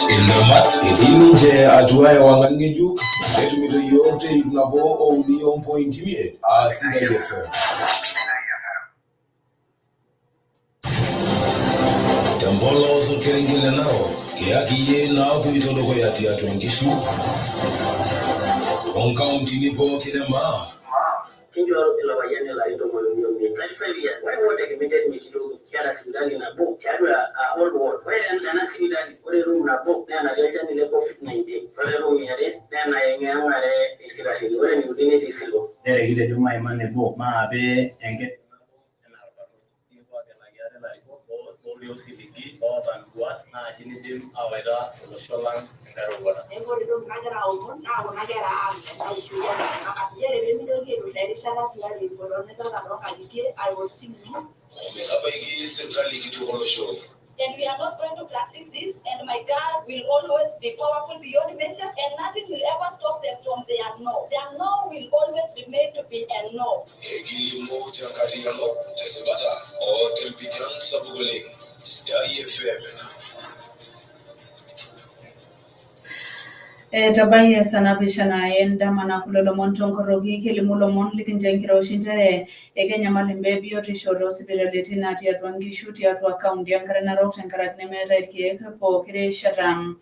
Ilamat, itini je ajuaye wangangeju, etumito yote ibnabo o union point ime, Asida FM. Tambolo so keringile nao, Kiyaki ye na kuito doko yati atwengishu. County nipo kinema. Kinjoro kila wajane la ito mwanumio mi. Kalifalia, wale wote kimited mikidogo kiara simidali na book. Kiara old world. Wale ana simidali, wale room na book. Na analeta nile COVID-19. Wale room yare, na anayenga wale ikirahili. Wale ni udiniti silo. Gide juma imane book. Maabe, enge. Siliki otan buat na jini dim aweda ulosholan Nkorroki. Engkau itu negara Oolomon, nah negara am, isu ya. Jadi benda itu dari sana dia di Nkorroki itu kalau kaji I was singing. And we are not going to practice this, and my God will always be powerful beyond measure, and nothing will ever stop them from their no. Their no will always remain to be a no. Tabaye Saa Napishana Kiyaki Vivian Nkorroki Oolomon likinjenkira ushinjere Kenya malimbe biotisho sibiraliti na tiatwangi shuti atu account yankara na rock tankarak nemera irkiek po kire shatam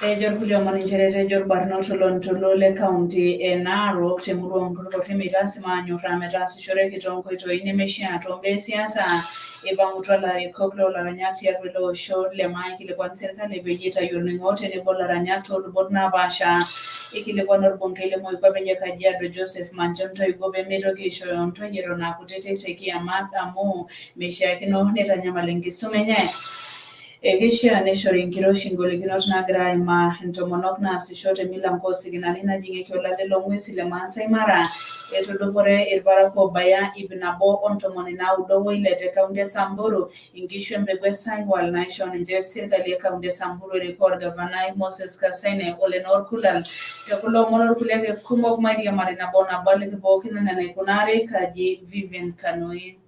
Ejor Oolomon injere jor barno tolole county enaro temuro Nkorroki mitasi manyo rametasi shore kitongo ito inemeshia tombe siasa Eba mutwala ikoklo la ranyati ya wilo show le maiki le kwa serikali bejita yoningote ni bola ranyato lubona basha ikilikuwa norbongele mo kwa beja Kajiado Joseph Manjonto igobe mero kisho yonto yero na kutete kia mata mo mesha kino netanya malengi sumenye Ekisha neshori ngiro shingoli kinot na graima ntomonok na sishote mila nkosi ginanina jinge kiola lelo mwisi le mansa imara etodobore irbara ko baya ibnabo ontomoni na udowo ilete kaunde Samburu ingishwe mbegwe saiwal nation nje sirkali kaunde Samburu record governor Moses Kasaine Olenor Kulal yakulo monor kuleke kumok Maria Marina bona bali kibokina na kunare Kiyaki Vivian Kanoi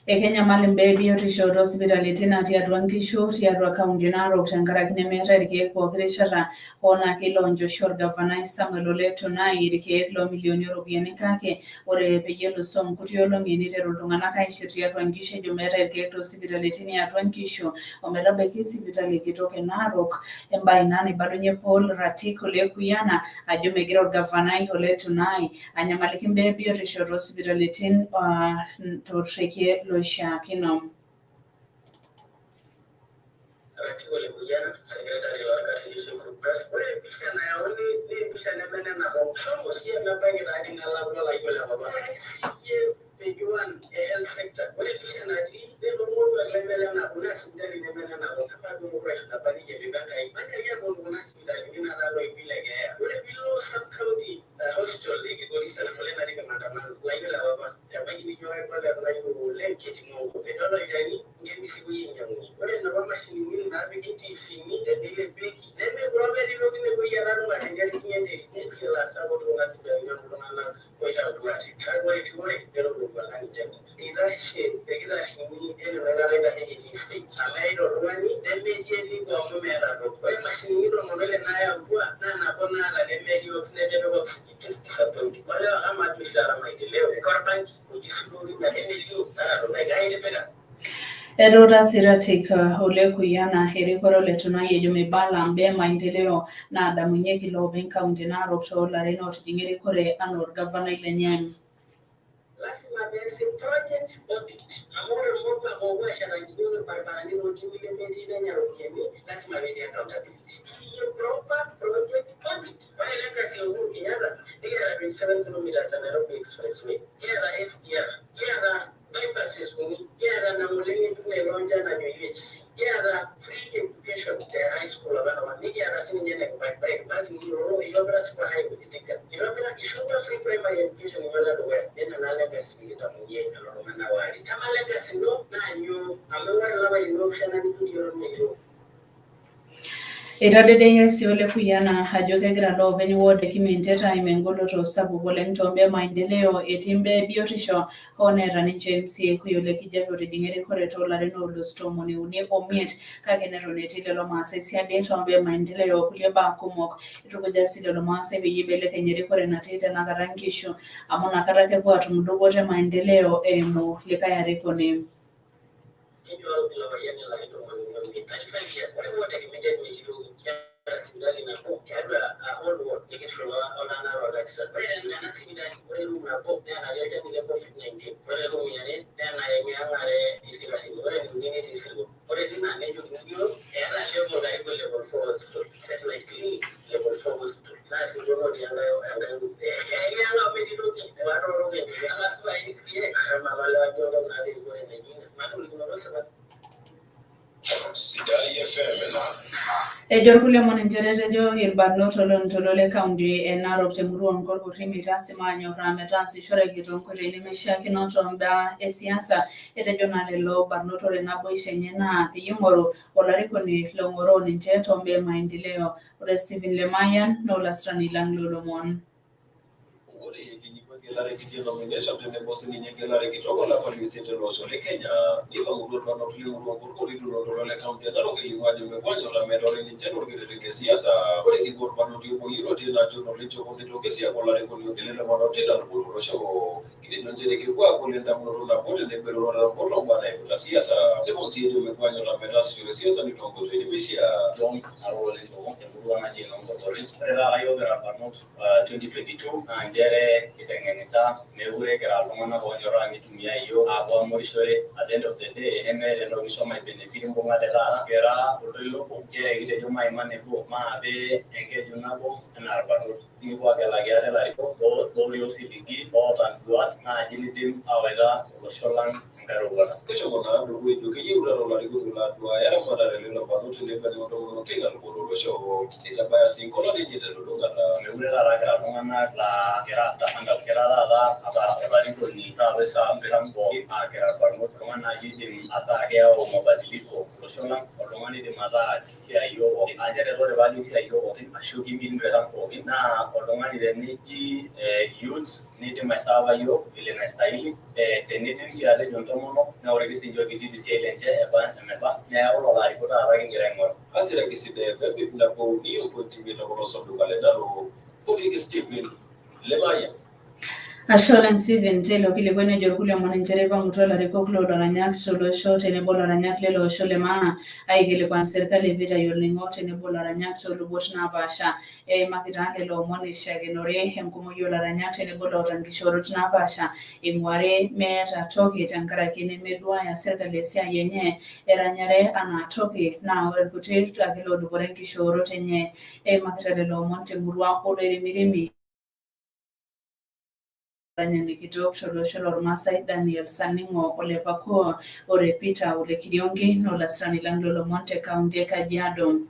Kenya malimbe biotisho hospitality na tiatwangi shoti ya county naro tankarak nemera irkiek po kirishara ona kilonjo short governor Samuel Oleto na irkiek lo milioni rupiani kake ore peyelo som kutiolo ngini tero tungana kaishiti ya twangishe jomera irkiek hospitality ni atwangisho omera beki hospitali kitoke narok embai nani balonye Paul Ratiko lekuyana ajomegira governor Oleto nai anyamalikimbe biotisho hospitality toreke Loisha Kinom. Ratiko lekuyana secretary wa organization group press. Wale Pishana ya oni Pishana mena na boxo siya mabagi na adinga labla la yola baba. Siye pejuan health sector. Wale Pishana di demo mo la na kuna hospitali nemena na boxo pa do fresh na bani je bibaka ibaka ya go kuna hospitali ina na lo ibile gaya. Wale bilo sub county hospital legi go risala wale na diga mandamano la yola baba. Ya bagi ni joy kwa la yo le kiti mo. Edolo jani ngemi siku yenyangu. Wale na bama shini na bigiti fini de dele beki. Neme grobe di logi ne go yara no ngani ngari kinyende. Ni la sabo do ngasi da nyo do na ko ya do ati. Kagori tigori dero go ngani jani. Ida she degida shini ene ngara da hiti state. Amaido rwani deme je ni go mo mera do. Wale mashini do mo mele na ya bua na bona la deme di oxne de do sapoti. Wale ama tushara maendeleo. Korbanki kujisuri na deme dio na gaide pena. Erora siratika ole kuyana herikoro letuna yejume bala mbe maendeleo na adamunye kilo benka undinaro tola reno tujingiri kore anor governor ilenyem. Lazima basi project audit. Amore mmoja kwa shara ndio barabara ndio kimile mezi na nyarokeni. Lazima bidi accountability. Hiyo proper project audit. Wale leka sio ngumu kianza. Ndio 7 km sana Nairobi expressway. Kia SGR. Kia bypasses kuni. Kia na mulenge tuwe lonja na UHC. Kia free education ya high school abana waniki ana sini njene kwa bike bali ni Itadedeyia sii ole Kuyana ajo kegira loopeny ward e Kimintet aimaa engoloto sapuk oleng tombaa maendeleo etii imbaa biotisho hoo neeta ninche MCA Kuya ole Kijape otijing'a erikore toolarin oolus 35 kake neton etii lelo maasai siadi tombaa maendeleo okulie baa kumok. Itukuja sii lelo maasai peyie eibelekeny erikore natii tenakata Nkishu amu nakata ake epuo aatum dupoto e maendeleo eimu likae arikoni. Ejo irkulie omon nchere etejo irbarnot loloontoluo le kaunti e Narok temurua Nkorroki meitaasi maanyorraa metaasishoreki toonkoitoi nemeishiakino tombaa e siasa. Etejo naa lelo barnot ore naboisho enye naa peyie ing'oru olarikoni long'oroo ninche tombaa e maendeleo. Ore Stephen Lemayian naa olasirani lang' loolomon. Gelare kiti nomination tenebo sininye gelare kitok olapa liusiet tolosho le Kenya nipang'utua irbarnot lemurua Nkorroki toloontoluo le kaunti e Narok elimu ajo mepuo aanyorraa metoni ninche torkerreti le siasa. Ore kiko irbarnoti obo yioloti naa John Olenchoko nitoki sii aaku olarikoni ogili le barnoti tolosho lolosho. Kitejo nchere kepuo aaku lendamunoto nabo tenebo eroruata nabo tombaa naipirta siasa. Nepon sii ejo mepuo aanyorraa metaasishore siasa toonkoitoi nemeishiaa. John Olenchoko temurua naji Nkorroki. Ore taata yiok kira irbarnot 2022 naa nchere kiteng'enita mekure kira iltung'anak oonyorraa nitumia iyiok aapuo aamorishore at the end of the day nemeeta entoki nishomo aibenefit imbung'ate taata kira oltoilo obo nchere kitejo maima nebo maape enkeju nabo enaa irbarnot nikipuo aagelaki ate ilarikok loolio osiligi oota nduat naaji nidim aawaita olosho lang' enkae roruata. Keshomo naa dukuya ejo keyieu taata olarikoni laaduaya eramatare lelo barnot tenebo entomonok teina luboto olosho. Nitabaya sii nkolati enye telulung'ata. Mekure taata kira iltung'anak laa kira taata apa olarikoni taata oisaa mpiran pookin aa kira irbarnot oltung'ani naaji oidim ataa keyau mabadiliko olosho lang' oltung'ani oidim ataa kisiai iyiok pookin. Aa nchere ore paajo kisiai iyiok pookin ashu kimin mpiran pookin naa oltung'ani teneji youths nidim aisaava iyiok vile naistahili. Tenidim sii atejo ntomonok neoriki siinche orkiti tesiai lenche eneba neeku lelo arikok taata kigira aing'oru. Asiraki sidai FM nabo uni ompointi tokolosa olduka le Narok. Ore Stephen Lemayian. Ashe oleng Stephen Taylor kilikuwa nejo irkulie omon nchere eipang'utua ilarikok loolaranyak tolosho tenebo ilaranyak lele osho le maa aikilikuan serkali piitayu olning'o tenebo ilaranyak toolubot naapaasha. Eimaki taa lelo omon eishiakinore enkumoi oolaranyak tenebo loota nkishoorot naapaasha eing'uari meeta toki tenkaraki nemeduaya serkali esiai enye eranyare anaa toki naa irkuti ake loodupore nkishoorot enye. Eimakita lelo omon temurua oloirimirimbi Ranyani kitok tolosho lormaasai Daniel Saning'o Ole Pakuo ore Peter Ole Kidiongi naa olasirani lang' loolomon te kaunti e Kajiado.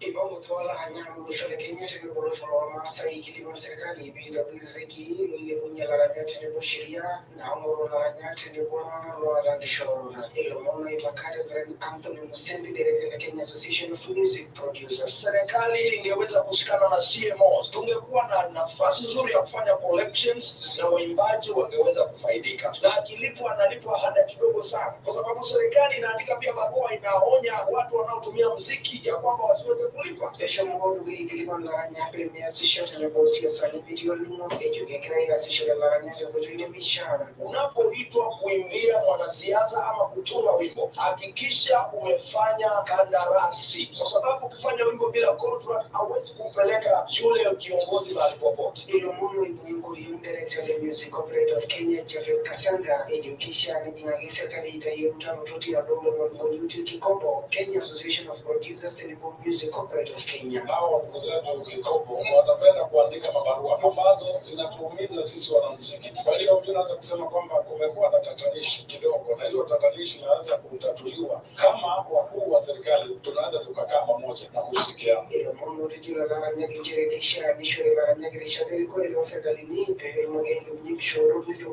Ibang'utua ilaranyak olosho le Kenya tenebo olosho lormaasai ikilikuan serkali piitobirr irrekii loilepunyie ilaranyak tenebo sheria naang'oroo ilaranyak tenebo loota nkishoorot. Ilomon oipakate Reverend Anthony Musembi, director la Kenya Association of Music Producers. Serikali ingeweza kushikana na CMOs, tungekuwa na nafasi nzuri ya kufanya collections na waimbaji wangeweza kufaidika. Na akilipwa analipwa hada kidogo sana, kwa sababu serikali inaandika pia barua inaonya watu wanaotumia muziki ya kwamba wasiweze kulipa. Kesho mgoduge ikilikuwa ilaranyak imeanzishwa tenebo siasa lipidio lumo ejugegira irasishore ilaranyak tenkoitoi nemeishiaa. Unapoitwa kuimbia mwanasiasa ama kutunga wimbo, hakikisha umefanya kandarasi, kwa sababu ukifanya wimbo bila contract hauwezi kumpeleka yule kiongozi mahali popote. Ilomono ibungo yung director of Music Corporate of Kenya Jafet Kasanga ejukisha nijingagi serikali itayuta nototi ya dogo mwaluti Kikombo Kenya Association of Producers tenebo Music Corporate of Kenya. Hao wakuzetu Kikombo watapenda kuandika mabarua ambazo zinatuumiza sisi wanamuziki. Kwa hiyo mimi naweza kusema kwamba kumekuwa na tatanishi kidogo, na hilo tatanishi naweza yanaweza kutatuliwa kama wakuu wa serikali tunaweza tukakaa pamoja na kushirikiana. Ile mambo tijula la nyakijirekisha bishore la nyakirisha kwa ile serikali ni magendo mjishoro ndio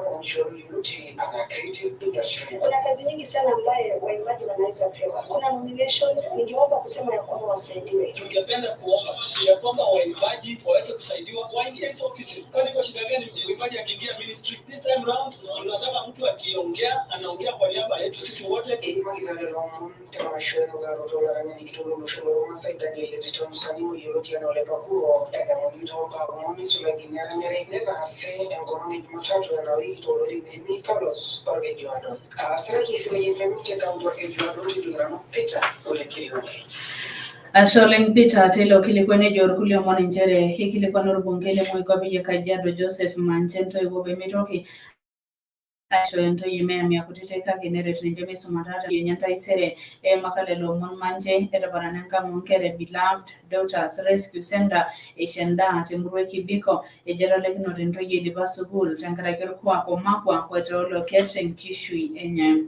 kwa mshoro yuti ana creative industry. Kuna kazi nyingi sana ambaye waimbaji wanaweza pewa. Kuna nominations, ningeomba kusema ya kwamba wasaidiwe. Tungependa kuomba ya kwamba waimbaji waweze kusaidiwa waingie hizo offices. Kwani kwa shida gani mwimbaji akiingia ministry this time round tunataka mtu akiongea anaongea kwa niaba yetu sisi wote. Ima kitandalo mtama shweno garo dola nyani kitolo msholo masaida ile titomsani yoroki anolepa kuro ada monito ba moni sula ginyara nyare neka se economic matatu na wiki tolori mimi Carlos Orgejuado. Asante kisini femte kaunti Orgejuado tuligrama Peter Olekiriuke. Asholeng Peter Telo kilikwane Nkorroki Oolomon njere hikilikuwa norbungele mwikobi ya Kajiado Joseph Manchento iwobe mitoki Ashwento yime ya kutiteka generate njeme sumatata yenyanta isere makalelo mon manje erabaranenka munkere beloved daughters rescue center ishenda timurweki biko ejerale kino tinto yedi basugul tankara kirkuwa komakwa kwa tolo ketchen kishui enye.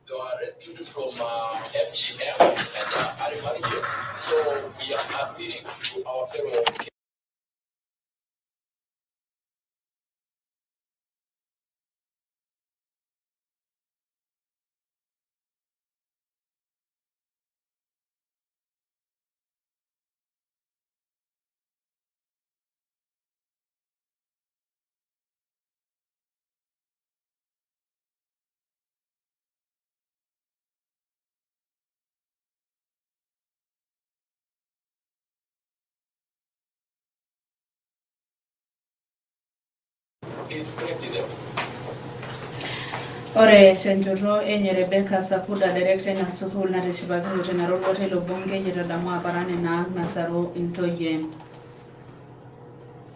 They were rescued from FGM and Arimario. So we are appealing to our fellow Ore Chenjuro enye Rebecca Sakuda director na sukul na teshibaki wote na robo telo bonge jiradamu aparane na Nasaro Intoye.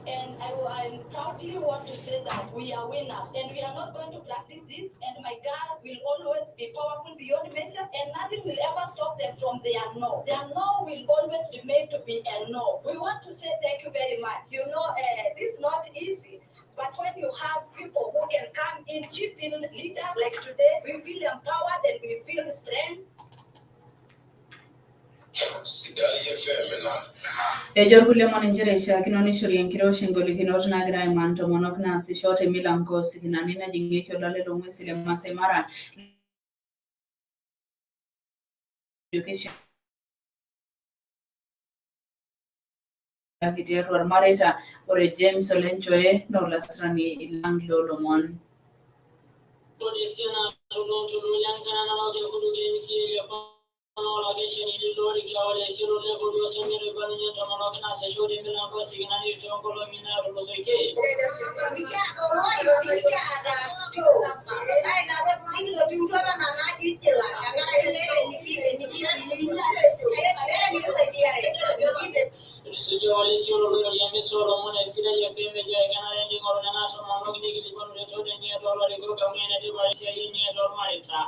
And I proudly want to say that we are winners and we are not going to practice this, and my God will always be powerful beyond measure and nothing will ever stop them from their no. Their no will always remain to be a no. We want to say thank you very much. You know, this is not easy. But when you have people who can come in, chip in leaders like today, we feel empowered and we feel strength. Nkorroki Oolomon njere isha kinoni shuri enkiro shingoli kinot nagira imanto monok nasi shote milanko sikinani na jingekyo lale lomwisile masemara education Kiyaki Marita ore James Olenchoe no lasrani Nkorroki Oolomon. Podesiana tulu yankana na roje kuruge misi ya la geshe ni lori kwa siro le bodo semere baninya tamano kana se shori milango signani chongolo mina rusoike. Sujo wale siro le ya misoro mona sira ya feme ya kana ni ngorona na tamano ni kilipon retode ni dola le ko kamene de bari sia ni dola marita.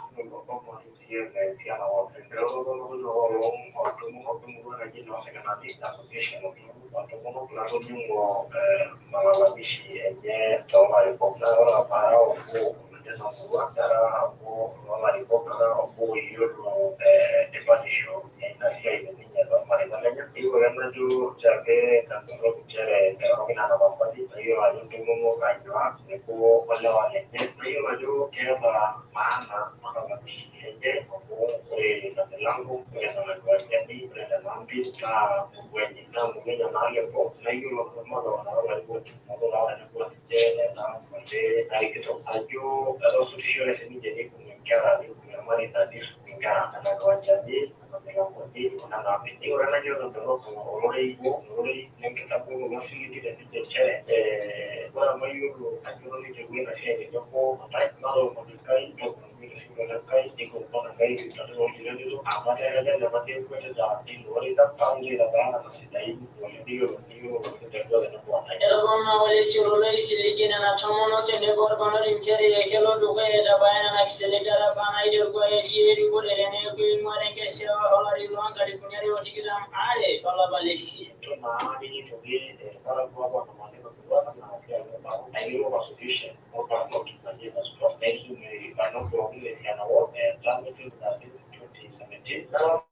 Kiyaki Nkorroki Oolomon and targeted that in 2017. Now,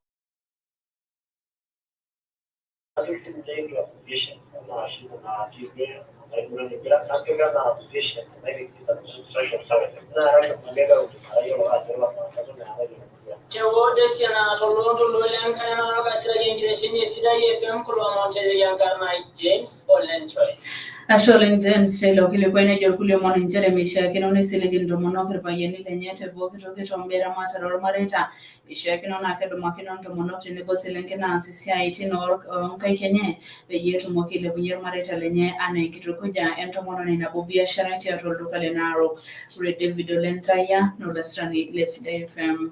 in the application, application, maybe social service. Desiana Toronto Lolan Kayana Gasra Ingresini Sida FM Kulomon Yankarna James Olenchoy. Asholing James Taylor Kilipene Oolomon in Jeremia Kinoni Siligin Romono Payeni Lenyete Boki Tombera Mata or Marita, Ishakinon Akadomakinon to Monot in the Bosilinkan Society or Kai Kenya, the year to Moki Lebuyer Marita Lenye, Anne Kitukuja, and Tomonon in Abubia Sharati or Localenaro, Red David Olentaya, no less than Leslie FM.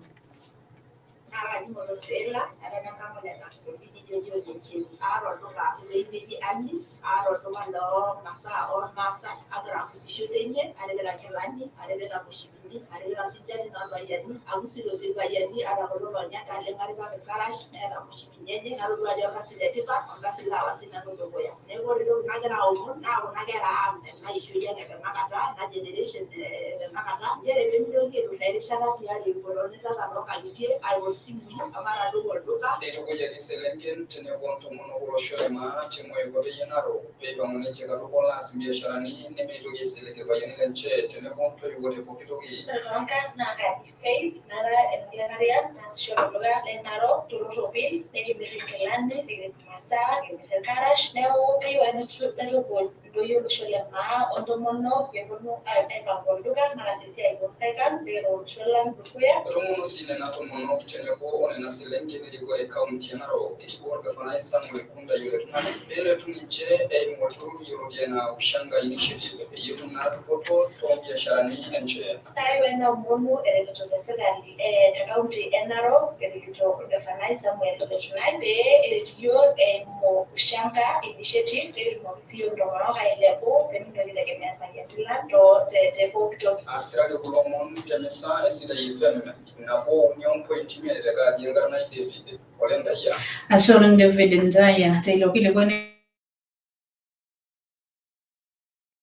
Morosela adana kama na kubidi jojo jeche aro toka lendi anis aro toka ndo masa agra kusishotenye alela kelani alela kushibindi alela sijani na bayani agusiro se bayani ara kolo nyaka lengari ba karash na kushibinyenye na ruwa ya kasilete ba kasila wasina ndo boya ne wori do nagara omo na nagara am na ishuja na makata na generation makata jere bemdo ke do fere shala ya ri bolone ta no kajike I was amara do worduka de ko jadi selenken tene wonto mono woro shorema temo e gobe yenaro be ba mone che galo bola simbe sharani ne me jogi seleke ba yen lenche tene wonto e gote pokito gi Ronka na gati faith nara engineering nas shoroga lenaro turobi ne bikelane de masa ke karash ne o kai wani chutelo bol do yo sholema ondo mono ke bono ai ka worduka mara sisi ai botekan de ro sholan bukuya romo sine na to mono tene ko na selenken di go e kaunti naro di go ga fana samwe kunda yule tunani bere tuliche e moto yoro na ushanga initiative yetu na toto to biashara ni nje tayo na mono to the second county naro to the fana samwe tunai be yo mo ushanga initiative be mo sio ndo mara ile ko pendo ile kemea ya tulando te to asira ko Oolomon temesa esida yifeme na ko union point me daga yengar na David olenda ya Asholing David Ndaya Taylor Kilipene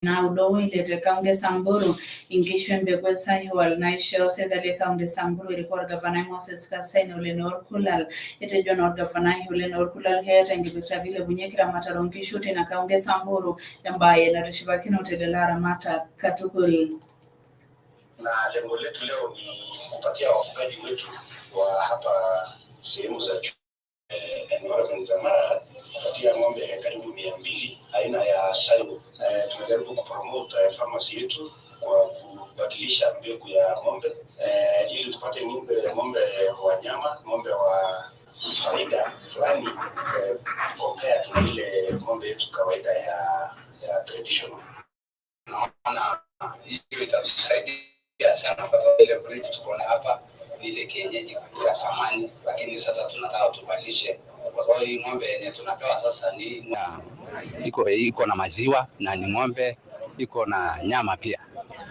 na udogo ile kaunti Samburu ingishwembe kwa sahiwal na isho serikali kaunti Samburu ilikuwa gavana Moses Kasene ule Norkulal ite jona gavana ule Norkulal heta ngibita vile bunyekira mataro ngishuti na kaunti Samburu ambaye na rishiba kino tedelara mata katukuli na lengo letu leo ni kupatia wafugaji wetu wa hapa sehemu za environment za Mara kupatia ng'ombe karibu 200 aina ya Saibu. Tunajaribu kupromote pharmacy yetu kwa kubadilisha mbegu ya ng'ombe ili tupate ng'ombe wa nyama, ng'ombe wa faida fulani kupokea ile ng'ombe yetu kawaida ya traditional. Naona hiyo itatusaidia sana kwa sababu ile breed tuko hapa ile kienyeji ya zamani, lakini sasa tunataka tubadilishe kwa sababu hii ng'ombe yenye tunapewa sasa ni iko na maziwa na ni ng'ombe iko na nyama pia.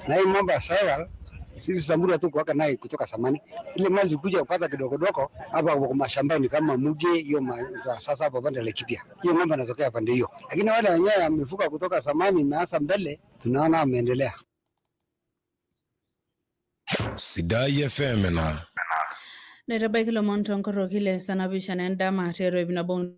Na hii ng'ombe sawa sisi Samburu tu kuwaka naye kutoka zamani. Ile mali kuja kupata kidogo hapa kwa mashambani kama Muge hiyo sasa hapo pande la Kipia. Hiyo ng'ombe inatokea pande hiyo. Lakini wale wenyewe wamefuka kutoka zamani imeanza mbele tunaona ameendelea. Sidai FM na Nairobi Kilomonto Nkorroki Saa Napishana Ndama Tero ibinabon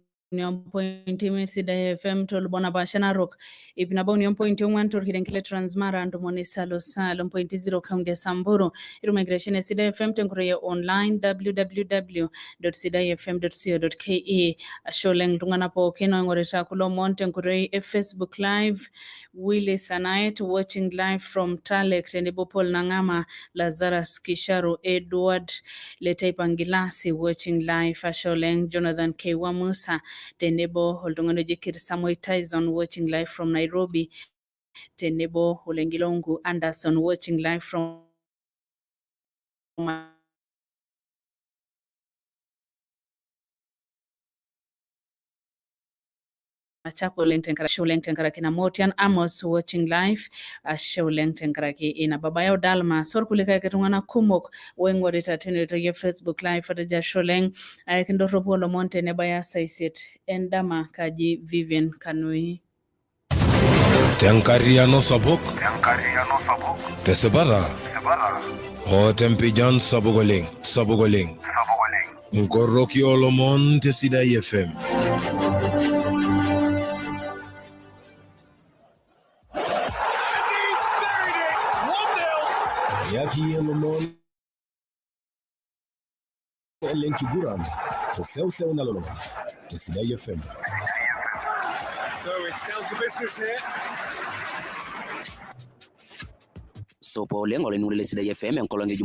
point Sida FM tol bona bashana rock ibinabon point 1 tor hidenkile Transmara ndo monisa salo point 0 kaunti Samburu iru migration Sida FM tenkore online www.sidafm.co.ke asholeng lungana po keno ngoreta Oolomon tenkore Facebook live Willie Sanait watching live from Talek Tenebo Paul Nangama Lazarus Kisharu Edward Letaipangilasi watching live asholeng Jonathan K. Musa Tenebo Holdongano Jekir Samuel Tyson watching live from Nairobi. Tenebo Olengilongu Anderson watching live from Machako Lengtenkara Tenkara kina Motian Amos watching live show Tenkara ina babayo Dalma sorkulika ketungana kumok wengorita teneta ye Facebook live ataja Sholeng Nkorroki Oolomon tenebaya saisit endama Kiyaki Vivian Kanoi Tenkariano sabuk. Tesebara. O tempijan sabugoling. Nkorroki Oolomon tesida FM. Kiyaki Oolomon. Elenki Buram. Teseu naloloma. Tesida FM. So it's down to business here. So Paul Lengo le Sida FM en kolonge